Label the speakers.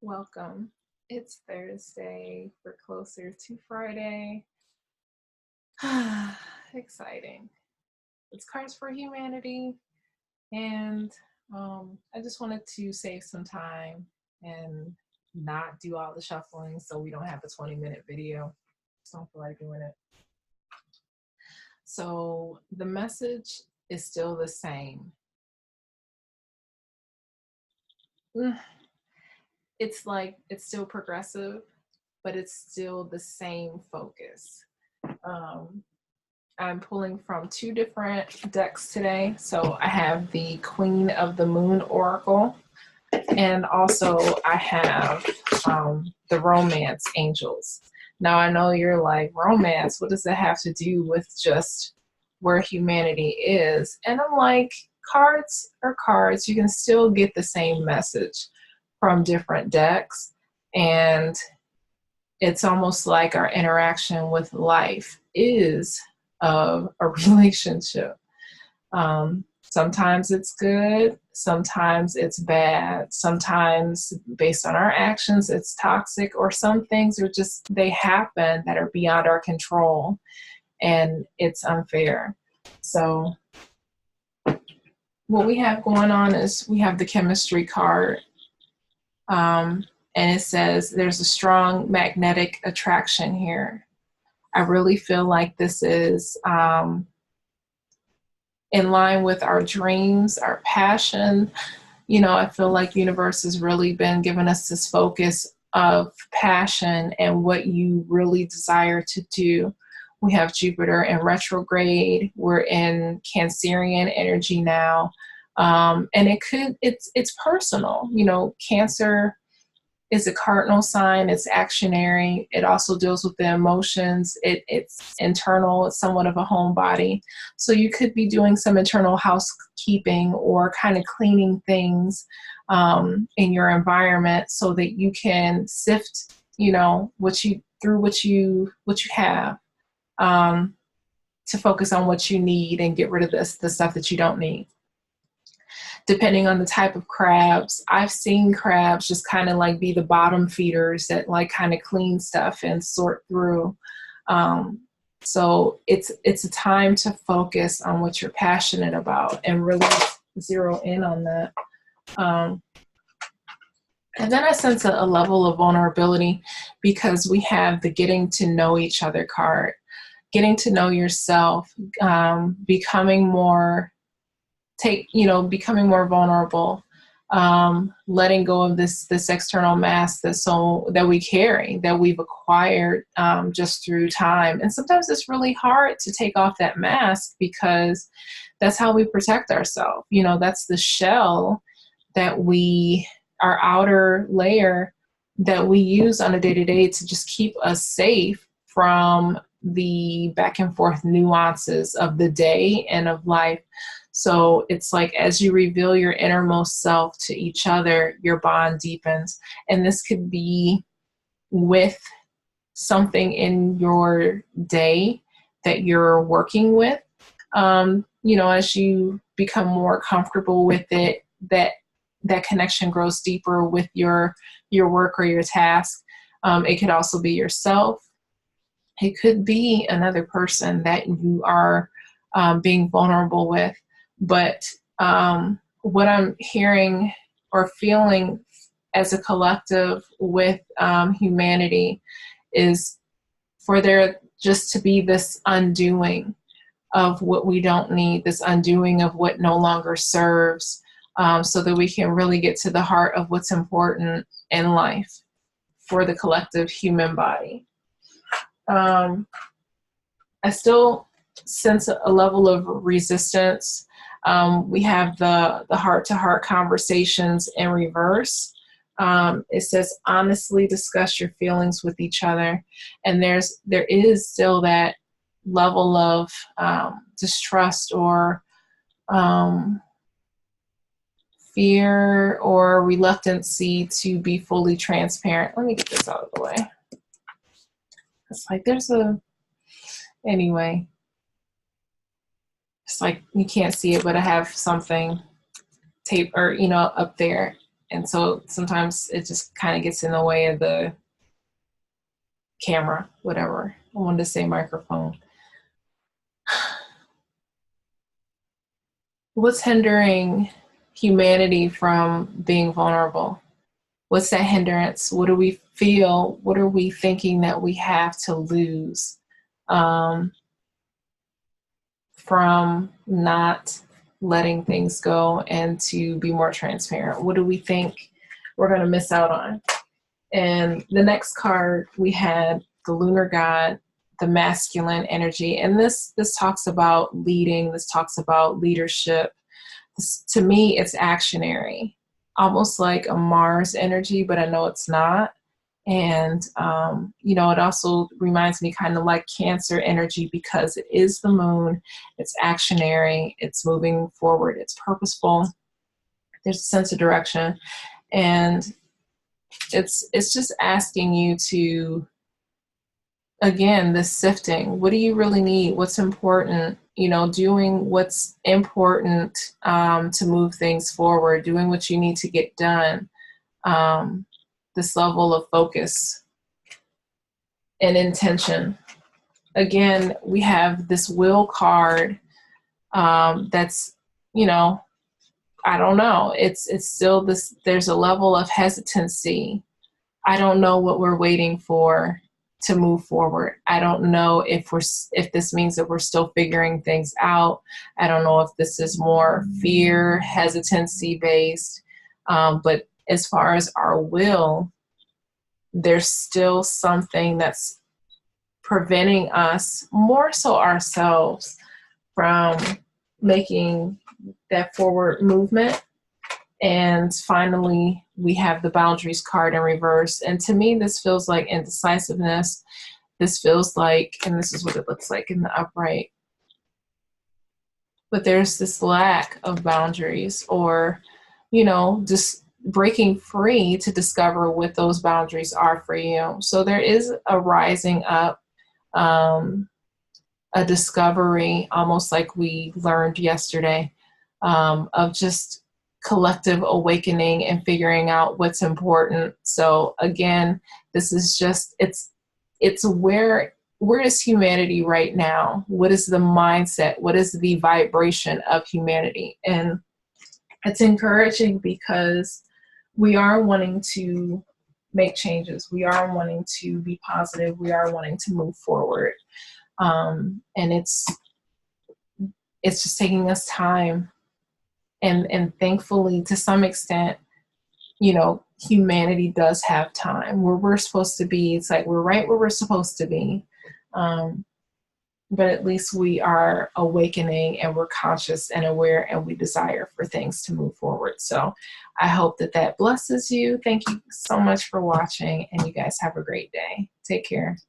Speaker 1: Welcome. It's Thursday. We're closer to Friday. Exciting. It's Cards for Humanity. And I just wanted to save some time and not do all the shuffling so we don't have a 20-minute video. Just don't feel like doing it. So the message is still the same. It's still progressive, but it's still the same focus. I'm pulling from two different decks today. So I have the Queen of the Moon Oracle, and also I have the Romance Angels. Now I know you're like, romance, what does that have to do with just where humanity is? And I'm like, cards are cards. You can still get the same message from different decks. And it's almost like our interaction with life is of a relationship. Sometimes it's good, sometimes it's bad, sometimes based on our actions it's toxic, or some things are just, they happen that are beyond our control and it's unfair. So what we have going on is we have the chemistry card, and it says there's a strong magnetic attraction here. I really feel like this is in line with our dreams, our passion. You know, I feel like universe has really been giving us this focus of passion and what you really desire to do. We have Jupiter in retrograde. We're in Cancerian energy now. And it's personal. You know, Cancer is a cardinal sign. It's actionary. It also deals with the emotions. It's internal. It's somewhat of a homebody. So you could be doing some internal housekeeping or kind of cleaning things in your environment so that you can sift, you know, what you have, to focus on what you need and get rid of the stuff that you don't need. Depending on the type of crabs, I've seen crabs just kind of like be the bottom feeders that like kind of clean stuff and sort through. So it's a time to focus on what you're passionate about and really zero in on that. And then I sense a level of vulnerability because we have the getting to know each other card, getting to know yourself, becoming more vulnerable, letting go of this external mask that we carry, that we've acquired just through time. And sometimes it's really hard to take off that mask because that's how we protect ourselves. You know, that's the shell that our outer layer that we use on a day-to-day to just keep us safe from the back and forth nuances of the day and of life. So it's like as you reveal your innermost self to each other, your bond deepens. And this could be with something in your day that you're working with. You know, as you become more comfortable with it, that connection grows deeper with your work or your task. It could also be yourself. It could be another person that you are being vulnerable with. But what I'm hearing or feeling as a collective with humanity is for there just to be this undoing of what we don't need, this undoing of what no longer serves, so that we can really get to the heart of what's important in life for the collective human body. I still sense a level of resistance. We have the heart-to-heart conversations in reverse. It says, honestly discuss your feelings with each other. And there is still that level of distrust or fear or reluctancy to be fully transparent. Let me get this out of the way. It's like anyway. It's like you can't see it, but I have something tape or up there. And so sometimes it just kind of gets in the way of the camera, whatever. I wanted to say microphone. What's hindering humanity from being vulnerable? What's that hindrance? What do we feel? What are we thinking that we have to lose from not letting things go and to be more transparent? What do we think we're going to miss out on? And the next card we had the lunar god, the masculine energy. And this talks about leading. This talks about leadership. To me, it's actionary, almost like a Mars energy, but I know it's not. And, it also reminds me kind of like Cancer energy because it is the moon, it's actionary, it's moving forward, it's purposeful, there's a sense of direction. And it's just asking you to, again, this sifting. What do you really need? What's important? Doing what's important to move things forward, doing what you need to get done. This level of focus and intention. Again, we have this will card that's, I don't know. It's still this, there's a level of hesitancy. I don't know what we're waiting for to move forward. I don't know if this means that we're still figuring things out. I don't know if this is more fear, hesitancy based. But as far as our will, there's still something that's preventing us, more so ourselves, from making that forward movement. And finally, we have the boundaries card in reverse. And to me, this feels like indecisiveness. This feels like, and this is what it looks like in the upright, but there's this lack of boundaries, or, just breaking free to discover what those boundaries are for you. So there is a rising up, a discovery, almost like we learned yesterday, of just collective awakening and figuring out what's important. So again, this is just, it's where is humanity right now? What is the mindset? What is the vibration of humanity? And it's encouraging because we are wanting to make changes. We are wanting to be positive. We are wanting to move forward. And it's just taking us time. And thankfully, to some extent, humanity does have time. Where we're supposed to be, it's like we're right where we're supposed to be. But at least we are awakening and we're conscious and aware and we desire for things to move forward. So I hope that blesses you. Thank you so much for watching, and you guys have a great day. Take care.